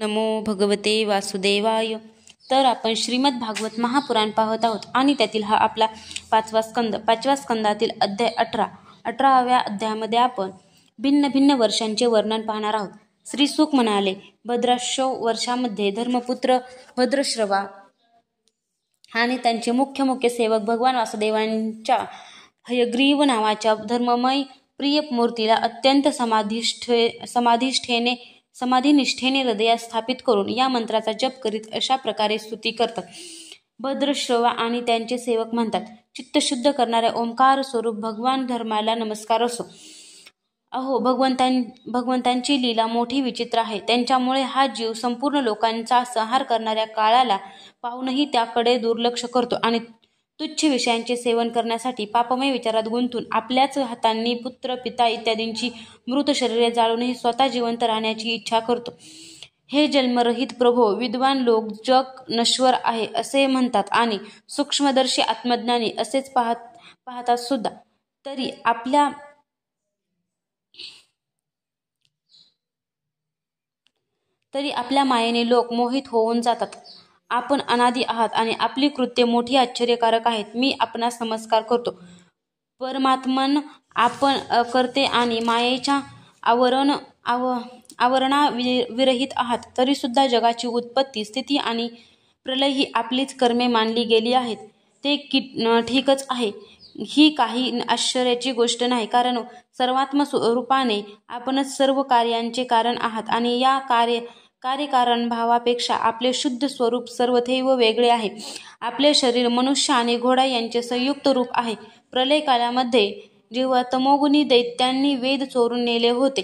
नमो भगवते वासुदेवाय. तर आपण श्रीमद भागवत महापुराण पाहत आहोत आणि त्यातील हा आपला पाचव्या स्कंदातील अध्याय 18व्या अध्यायामध्ये आपण भिन्न भिन्न वर्षांचे वर्णन पाहणार आहोत. श्री सुक म्हणाले, भद्राश्व वर्षामध्ये धर्मपुत्र भद्रश्रवा आणि त्यांचे मुख्य सेवक भगवान वासुदेवांच्या हयग्रीव नावाच्या धर्ममय प्रिय मूर्तीला अत्यंत समाधिनिष्ठेने हृदयात स्थापित करून या मंत्राचा जप करीत अशा प्रकारे स्तुती करतात. भद्रश्रवा आणि त्यांचे सेवक म्हणतात, चित्तशुद्ध करणाऱ्या ओंकार स्वरूप भगवान धर्माला नमस्कार असो. अहो, भगवंतांची लीला मोठी विचित्र आहे. त्यांच्यामुळे हा जीव संपूर्ण लोकांचा संहार करणाऱ्या काळाला पाहूनही त्याकडे दुर्लक्ष करतो आणि तुच्छ विषयांचे सेवन करण्यासाठी पापमय विचारात गुंतून आपल्याच हातांनी पुत्र पिता इत्यादींची मृत शरीरे जाळूनही स्वतः जिवंत राहण्याची इच्छा करतो. हे जन्मरहित प्रभो, विद्वान लोक जग नश्वर आहे असे म्हणतात आणि सूक्ष्मदर्शी आत्मज्ञानी असेच पाहतात सुद्धा. तरी आपल्या मायेने लोक मोहित होऊन जातात. आपण अनादी आहात आणि आपली कृत्ये मोठी आश्चर्यकारक आहेत. मी आपणास नमस्कार करतो. परमात्मन, आपण अकर्ते आणि मायेच्या आवरणाविरहित आहात. तरीसुद्धा जगाची उत्पत्ती, स्थिती आणि प्रलय ही आपलीच कर्मे मानली गेली आहेत. ते ठीकच आहे. ही काही आश्चर्याची गोष्ट नाही, कारण सर्वात्म स्वरूपाने आपणच सर्व कार्यांचे कारण आहात आणि या कार्यकारण भावापेक्षा आपले शुद्ध स्वरूप सर्वथैव वेगळे आहे. आपले शरीर मनुष्य आणि घोडा यांचे संयुक्त रूप आहे. प्रलय काळामध्ये जेव्हा तमोगुणी दैत्यांनी वेद चोरून नेले होते,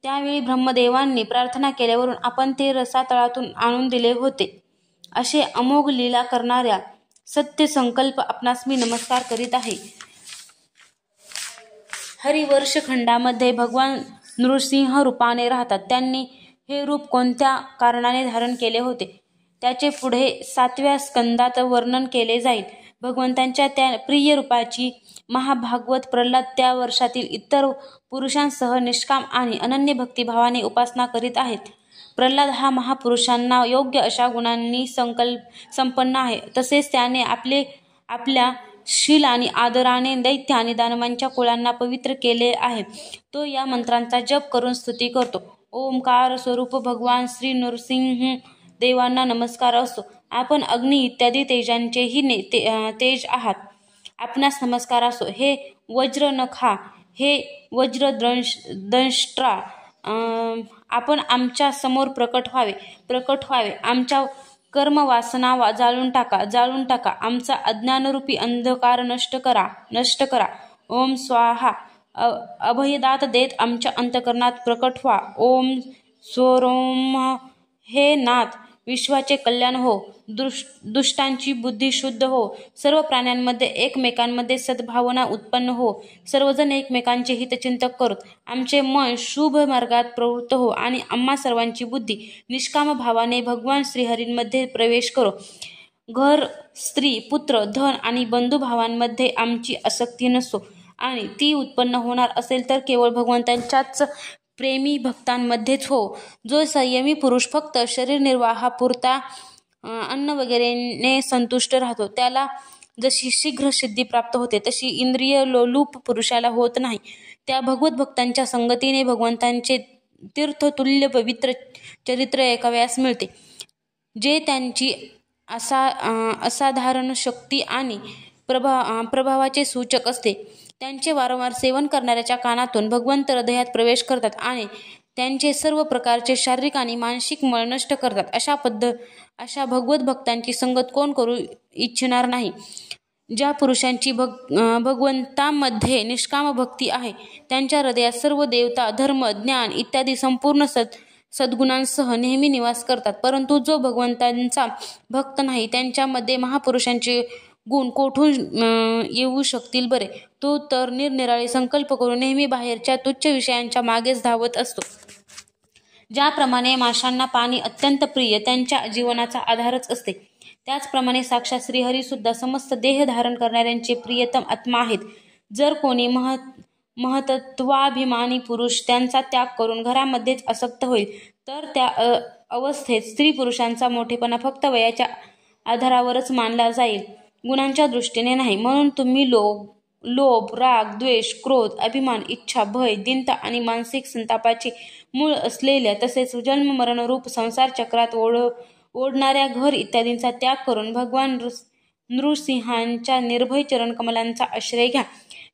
त्यावेळी ब्रह्मदेवांनी प्रार्थना केल्यावरून आपण ते रसातळातून आणून दिले होते. असे अमोघ लीला करणाऱ्या सत्य संकल्प आपणास मी नमस्कार करीत आहे. हरिवर्षखंडामध्ये भगवान नृसिंह रूपाने राहतात. त्यांनी हे रूप कोणत्या कारणाने धारण केले होते त्याचे पुढे 7व्या स्कंदात वर्णन केले जाईल. भगवंतांच्या त्या प्रिय रूपाची महाभागवत प्रल्हाद त्या वर्षातील इतर पुरुषांसह निष्काम आणि अनन्य भक्तिभावाने उपासना करीत आहेत. प्रल्हाद हा महापुरुषांना योग्य अशा गुणांनी संपन्न आहे. तसेच त्याने आपल्या शील आणि आदराने दैत्य आणि दानवांच्या कुळांना पवित्र केले आहे. तो या मंत्रांचा जप करून स्तुती करतो. ओंकार स्वरूप भगवान श्री नृसिंह देवांना नमस्कार असो. आपण अग्नी इत्यादी तेजांचेही तेज आहात. आपणास नमस्कार असो. हे वज्रनखा, हे वज्रदंष्ट्रा, आपण आमच्या समोर प्रकट व्हावे. आमच्या कर्मवासना जाळून टाका. आमचा अज्ञानरूपी अंधकार नष्ट करा. ओम स्वाहा. अभयदात देत आमच्या अंतःकरणात प्रकट व्हा. ओम स्वरोम. हे नाथ, विश्वाचे कल्याण हो. दुष्टांची बुद्धी शुद्ध हो. सर्व प्राण्यांमध्ये एकमेकांमध्ये सद्भावना उत्पन्न हो. सर्वजण एकमेकांचे हितचिंतक करोत. आमचे मन शुभ मार्गात प्रवृत्त हो आणि आम्हा सर्वांची बुद्धी निष्काम भावाने भगवान श्रीहरींमध्ये प्रवेश करो. घर, स्त्री, पुत्र, धन आणि बंधुभावांमध्ये आमची आसक्ती नसो आणि ती उत्पन्न होणार असेल तर केवळ भगवंतांच्याच प्रेमी भक्तांमध्येच हो. जो संयमी पुरुष फक्त शरीर निर्वाहापुरता अन्न वगैरेने संतुष्ट राहतो, त्याला जशी शीघ्र सिद्धी प्राप्त होते तशी इंद्रिय लोलूप पुरुषाला होत नाही. त्या भगवत भक्तांच्या संगतीने भगवंतांचे तीर्थतुल्य पवित्र चरित्र ऐकावयास मिळते, जे त्यांची असाधारण शक्ती आणि प्रभावाचे सूचक असते. त्यांचे वारंवार सेवन करणाऱ्याच्या कानातून भगवंत हृदयात प्रवेश करतात आणि त्यांचे सर्व प्रकारचे शारीरिक आणि मानसिक मळ नष्ट करतात. अशा भगवत भक्तांची संगत कोण करू इच्छिणार नाही? ज्या पुरुषांची भगवंतामध्ये निष्काम भक्ती आहे, त्यांच्या हृदयात सर्व देवता, धर्म, ज्ञान इत्यादी संपूर्ण सद्गुणांसह नेहमी निवास करतात. परंतु जो भगवंतांचा भक्त नाही, त्यांच्यामध्ये महापुरुषांचे गुण कोठून येऊ शकतील बरे? तो तर निरनिराळे संकल्प करून नेहमी बाहेरच्या तुच्छ विषयांच्या मागेच धावत असतो. ज्याप्रमाणे माशांना पाणी अत्यंत प्रिय, त्यांच्या जीवनाचा आधारच असते, त्याचप्रमाणे साक्षात श्रीहरी सुद्धा समस्त देह धारण करणाऱ्यांचे प्रियतम आत्मा आहेत. जर कोणी महतत्वाभिमानी पुरुष त्यांचा त्याग करून घरामध्येच आसक्त होईल, तर त्या अवस्थेत स्त्री पुरुषांचा मोठेपणा फक्त वयाच्या आधारावरच मानला जाईल, गुणांच्या दृष्टीने नाही. म्हणून तुम्ही लोभ, राग, द्वेष, क्रोध, अभिमान, इच्छा, भय, दीनता आणि मानसिक संतापाची मूळ असलेल्या तसेच जन्ममरणरूप संसार चक्रात ओढणाऱ्या घर इत्यादींचा त्याग करून भगवान नृसिंहांच्या निर्भय चरणकमलांचा आश्रय घ्या.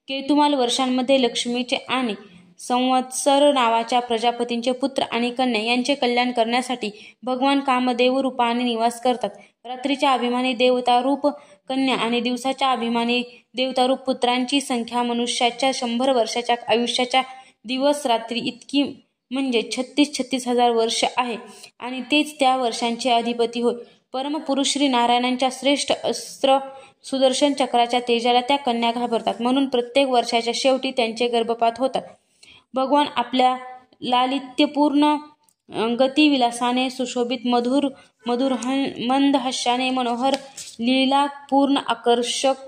केतुमाल वर्षांमध्ये लक्ष्मीचे आणि संवत्सर नावाच्या प्रजापतींचे पुत्र आणि कन्या यांचे कल्याण करण्यासाठी भगवान कामदेव रूपाने निवास करतात. रात्रीच्या अभिमानी देवतारूप कन्या आणि दिवसाच्या अभिमानी देवतारूप पुत्रांची संख्या मनुष्याच्या 100 वर्षाच्या आयुष्याच्या दिवस रात्री इतकी म्हणजे 36,000 वर्ष आहे आणि तेच त्या वर्षांचे अधिपती होय. परमपुरुष श्री नारायणांच्या श्रेष्ठ अस्त्र सुदर्शन चक्राच्या तेजाला त्या कन्या घाबरतात, म्हणून प्रत्येक वर्षाच्या शेवटी त्यांचे गर्भपात होतात. भगवान आपल्या लालित्यपूर्ण गतिविलासाने सुशोभित मधुर मंद हास्याने मनोहर लीलापूर्ण आकर्षक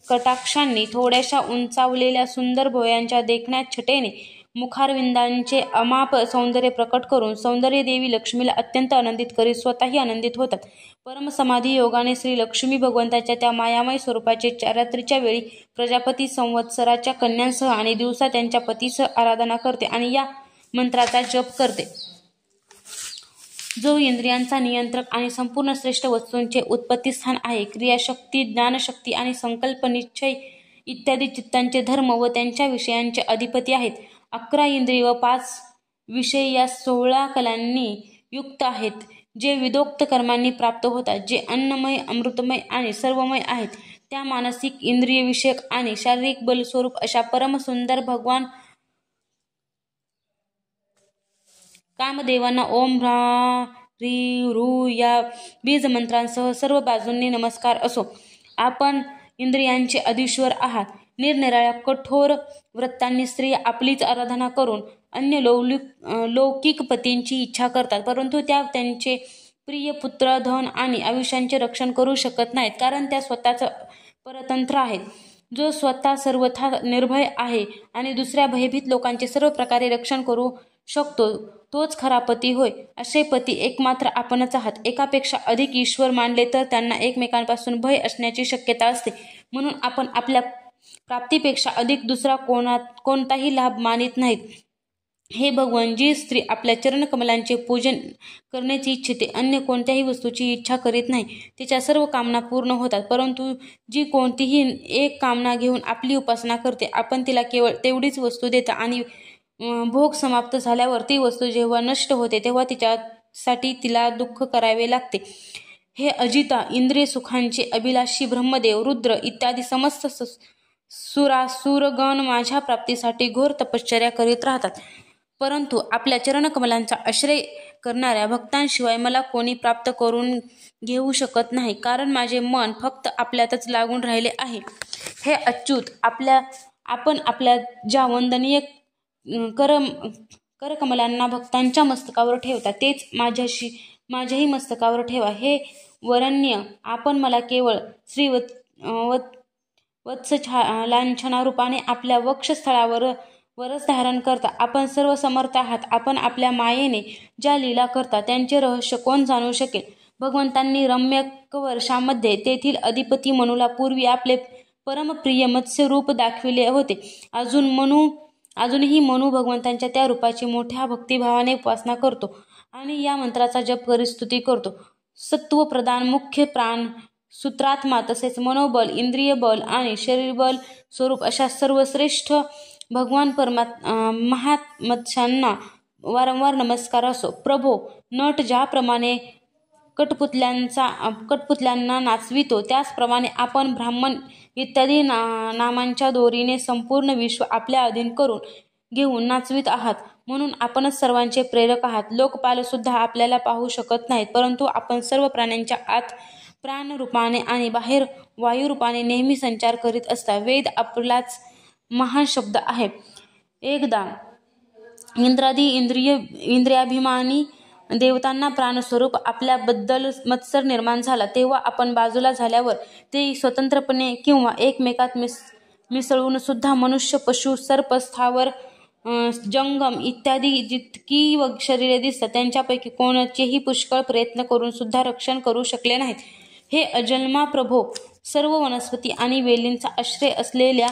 कटाक्षांनी थोड्याशा उंचावलेल्या सुंदर भुवयांच्या देखण्या छटेने मुखारविंदांचे अमाप सौंदर्य प्रकट करून सौंदर्य देवी लक्ष्मीला अत्यंत आनंदित करीत स्वतःही आनंदित होतात. परमसमाधी योगाने श्री लक्ष्मी भगवंताच्या त्या मायामय स्वरूपाचे रात्रीच्या वेळी प्रजापती संवत्सराच्या कन्यांसह आणि दिवसा त्यांच्या पतीसह आराधना करते आणि या मंत्राचा जप करते, जो इंद्रियांचा नियंत्रक आणि संपूर्ण श्रेष्ठ वस्तूंचे उत्पत्तीस्थान आहे. क्रियाशक्ती, ज्ञानशक्ती आणि संकल्प, निश्चय इत्यादी चित्तांचे धर्म व त्यांच्या विषयांचे अधिपती आहेत. 11 इंद्रिय व 5 विषय या 16 कलांनी युक्त आहेत, जे विदोक्त कर्मांनी प्राप्त होतात, जे अन्नमय, अमृतमय आणि सर्वमय आहेत. त्या मानसिक, इंद्रियविषयक आणि शारीरिक बलस्वरूप अशा परमसुंदर भगवान कामदेवांना ओम ह्रां ह्रीं ह्रू या बीजमंत्रांसह सर्व बाजूंनी नमस्कार असो. आपण इंद्रियांचे अधीश्वर आहात. निरनिराळ्या कठोर व्रतांनी स्त्रिया आपलीच आराधना करून अन्य लौकिक पतींची इच्छा करतात, परंतु त्या त्यांचे प्रिय पुत्र, धन आणि आयुष्यांचे रक्षण करू शकत नाहीत, कारण त्या स्वतःच परतंत्र आहेत. जो स्वतः सर्वथा निर्भय आहे आणि दुसऱ्या भयभीत लोकांचे सर्व प्रकारे रक्षण करू शकतो, तोच खरा पती होय. असे पती एकमात्र आपणच आहात. एकापेक्षा अधिक ईश्वर मानले तर त्यांना एकमेकांपासून भय असण्याची शक्यता असते. म्हणून आपण आपल्या प्राप्तीपेक्षा अधिक दुसरा कोणताही लाभ मानित नाहीत. हे भगवान, जी स्त्री आपल्या चरणकमलांचे पूजन करण्याची इच्छिते, अन्य कोणत्याही वस्तूची इच्छा करीत नाही, तिच्या सर्व कामना पूर्ण होतात. परंतु जी कोणतीही एक कामना घेऊन आपली उपासना करते, आपण तिला केवळ तेवढीच वस्तू देता आणि भोग समाप्त झाल्यावर ती वस्तू जेव्हा नष्ट होते तेव्हा तिच्यासाठी तिला दुःख करावे लागते. हे अजिता, इंद्रिय सुखांचे अभिलाषी ब्रह्मदेव, रुद्र इत्यादी समस्त सुरासुरगण माझ्या प्राप्तीसाठी घोर तपश्चर्या करीत राहतात, परंतु आपल्या चरणकमलांचा आश्रय करणाऱ्या भक्तांशिवाय मला कोणी प्राप्त करून घेऊ शकत नाही, कारण माझे मन फक्त आपल्यातच लागून राहिले आहे. हे अच्युत, आपण आपल्या ज्या वंदनीय करकमलांना भक्तांच्या मस्तकावर ठेवता, तेच माझ्याही मस्तकावर ठेवा. हे वरण्य, आपण मला केवळ श्री वत्सलांछना रूपाने आपल्या वक्षस्थळावरच धारण करता. आपण सर्व समर्थ आहात. आपण आपल्या मायेने ज्या लीला करता त्यांचे रहस्य कोण जाणू शकेल. भगवंतांनी रम्यक वर्षामध्ये तेथील अधिपती मनूला पूर्वी आपले परमप्रिय मत्स्य रूप दाखविले होते. अजूनही मनू भगवंतांच्या त्या रूपाची मोठ्या भक्तिभावाने उपासना करतो आणि या मंत्राचा जप करीत स्तुती करतो. सत्वप्रधान मुख्य प्राण, सूत्रात्मा तसेच मनोबल, इंद्रिय बल आणि शरीरबल स्वरूप अशा सर्वश्रेष्ठ भगवान महात्म्यांना वारंवार नमस्कार असो. प्रभो, नट ज्याप्रमाणे कठपुतल्यांना नाचवितो, त्याचप्रमाणे आपण ब्राह्मण इत्यादी नामांच्या दोरीने संपूर्ण विश्व आपल्या अधीन करून घेऊन नाचवित आहात. म्हणून आपणच सर्वांचे प्रेरक आहात. लोकपाल सुद्धा आपल्याला पाहू शकत नाहीत, परंतु आपण सर्व प्राण्यांच्या आत प्राणरूपाने आणि बाहेर वायुरूपाने नेहमी संचार करीत असता. वेद आपलाच महान शब्द आहे. एकदा इंद्रादी इंद्रियाभिमानी देवतांना प्राणस्वरूप आपल्याबद्दल मत्सर निर्माण झाला, तेव्हा आपण बाजूला झाल्यावर ते स्वतंत्रपणे किंवा एकमेकात मिसळून सुद्धा मनुष्य, पशु, सर्प, स्थावर जंगम इत्यादी जितकी शरीरे दिसतात त्यांच्यापैकी कोणतेही पुष्कळ प्रयत्न करून सुद्धा रक्षण करू शकले नाहीत. हे अजन्मा प्रभो, सर्व वनस्पती आणि वेलींचा आश्रय असलेल्या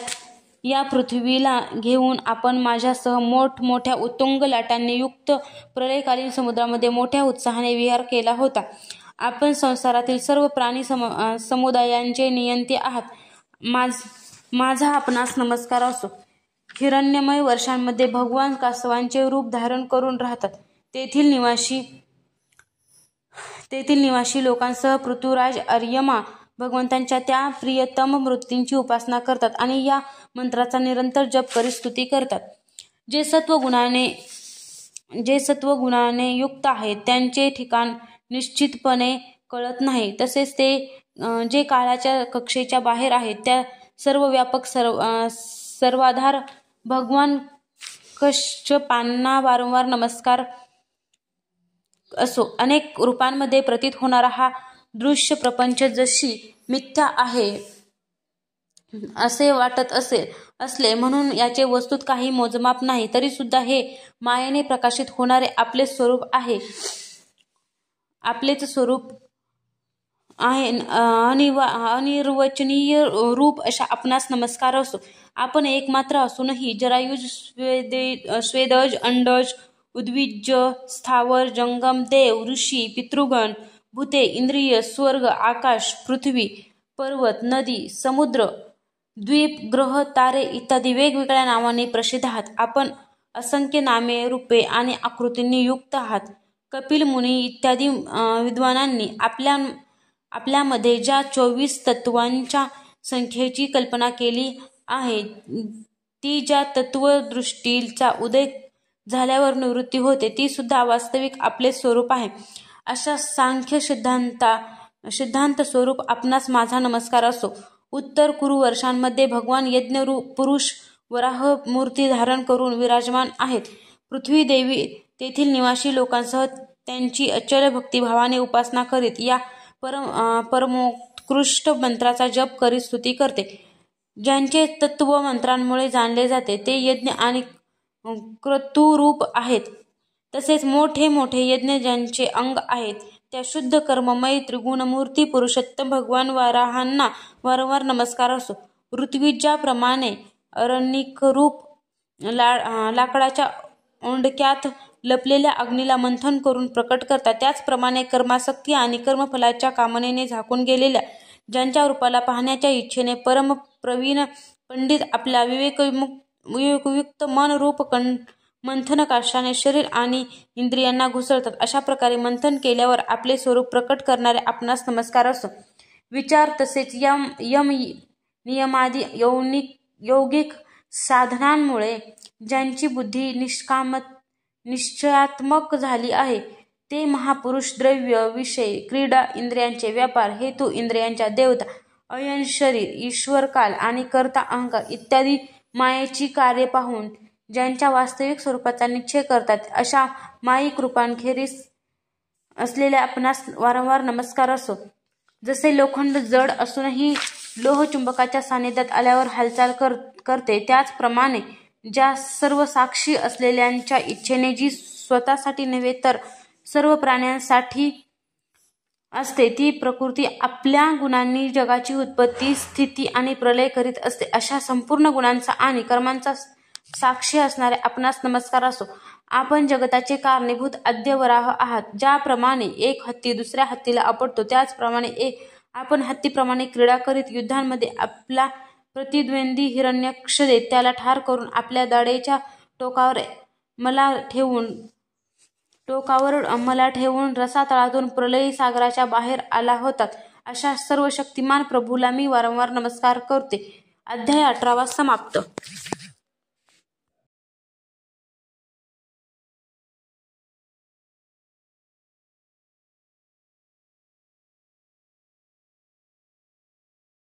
या पृथ्वीला घेऊन आपण माझ्यासह मोठमोठ्या उत्तुंग लाटांनी युक्त प्रलयकालीन समुद्रामध्ये मोठ्या उत्साहाने विहार केला होता. आपण संसारातील सर्व प्राणी समुदायांचे नियंते आहात. माझा आपणास नमस्कार असो. हिरण्यमय वर्षांमध्ये भगवान कासवांचे रूप धारण करून राहतात. तेथील निवासी लोकांसह पृथ्वीराज आर्यमा भगवंतांच्या त्या प्रियतम मूर्तींची उपासना करतात आणि या मंत्राचा निरंतर जप करीत स्तुती करतात. जे सत्वगुणाने युक्त आहेत त्यांचे ठिकाण निश्चितपणे कळत नाही. तसेच ते जे काळाच्या कक्षेच्या बाहेर आहेत त्या सर्वव्यापक सर्वाधार भगवान कश्यपांना वारंवार नमस्कार असो. अनेक रूपांमध्ये प्रतीत होणारा हा दृश्य प्रपंच जशी मिथ्या आहे असे वाटत असले म्हणून याचे वस्तुत काही मोजमाप नाही, तरी सुद्धा हे मायेने प्रकाशित होणारे आपलेच स्वरूप आहे. अनिर्वचनीय रूप अशा आपणास नमस्कार असो. आपण एकमात्र असूनही जरायुज, स्वेदज, अंडज, उद्भिज, स्थावर, जंगम, देव, ऋषी, पितृगण, भूते, इंद्रिय, स्वर्ग, आकाश, पृथ्वी, पर्वत, नदी, समुद्र, द्वीप, ग्रह, तारे इत्यादी वेगवेगळ्या नावांनी प्रसिद्ध आहात. आपण असंख्य नामे, रूपे आणि आकृतींनी युक्त आहात. कपिल मुनी इत्यादी विद्वानांनी आपल्यामध्ये ज्या 24 तत्वांच्या संख्येची कल्पना केली आहे ती ज्या तत्वदृष्टीचा उदय झाल्यावर निवृत्ती होते ती सुद्धा वास्तविक आपले स्वरूप आहे. अशा सांख्य सिद्धांत स्वरूप आपणास माझा नमस्कार असो. उत्तर कुरु वर्षांमध्ये भगवान यज्ञ पुरुष वराह मूर्ती धारण करून विराजमान आहेत. पृथ्वी देवी तेथील निवासी लोकांसह त्यांची अचल भक्तिभावाने उपासना करीत या परमोत्कृष्ट मंत्राचा जप करीत स्तुती करते. ज्यांचे तत्व मंत्रांमुळे जाणले जाते ते यज्ञ आणि क्रतुरूप आहेत. तसेच मोठे मोठे यज्ञ ज्यांचे अंग आहेत त्या शुद्ध कर्ममय त्रिगुणमूर्ती पुरुषोत्तम भगवान वराहांना वारंवार नमस्कार असो. ऋत्विजाप्रमाणे अरण्यकरूप लाकडाच्या ओंडक्यात लपलेल्या अग्नीला मंथन करून प्रकट करतात, त्याचप्रमाणे कर्मासक्ती आणि कर्मफलाच्या कामनेने झाकून गेलेल्या ज्यांच्या रूपाला पाहण्याच्या इच्छेने परम प्रवीण पंडित आपल्या विवेकयुक्त मन रूप मंथन काष्ठाने शरीर आणि इंद्रियांना घुसळतात. अशा प्रकारे मंथन केल्यावर आपले स्वरूप प्रकट करणारे आपणास नमस्कार असो. विचार तसेच यम नियमादी यौगिक साधनांमुळे ज्यांची बुद्धी निश्चयात्मक झाली आहे ते महापुरुष द्रव्य, विषय, क्रीडा, इंद्रियांचे व्यापार, हेतू, इंद्रियांच्या देवता, अयन शरीर, ईश्वर काल आणि कर्ता अहंकार इत्यादी मायेची कार्ये पाहून ज्यांच्या वास्तविक स्वरूपाचा निश्चय करतात अशा माईक रूपांखेरीज असलेल्या आपणास वारंवार नमस्कार असो. जसे लोखंड जड असूनही लोहचुंबकाच्या सानिध्यात आल्यावर हालचाल करते त्याचप्रमाणे ज्या सर्व साक्षी असलेल्यांच्या इच्छेने जी स्वतःसाठी नव्हे तर सर्व प्राण्यांसाठी असते ती प्रकृती आपल्या गुणांनी जगाची उत्पत्ती, स्थिती आणि प्रलय करीत असते. अशा संपूर्ण गुणांचा आणि कर्मांचा साक्षी असणारे आपणास नमस्कार असो. आपण जगताचे कारणीभूत आद्य वराह आहात. ज्याप्रमाणे एक हत्ती दुसऱ्या हत्तीला आपटतो त्याचप्रमाणे आपण हत्तीप्रमाणे क्रीडा करीत युद्धांमध्ये आपला प्रतिद्वंदी हिरण्यक्ष देत त्याला ठार करून आपल्या दाढेच्या टोकावर मला ठेवून रसातळातून प्रलयी सागराच्या बाहेर आला होतात. अशा सर्व शक्तिमान प्रभूला मी वारंवार नमस्कार करते. अध्याय 18 समाप्त.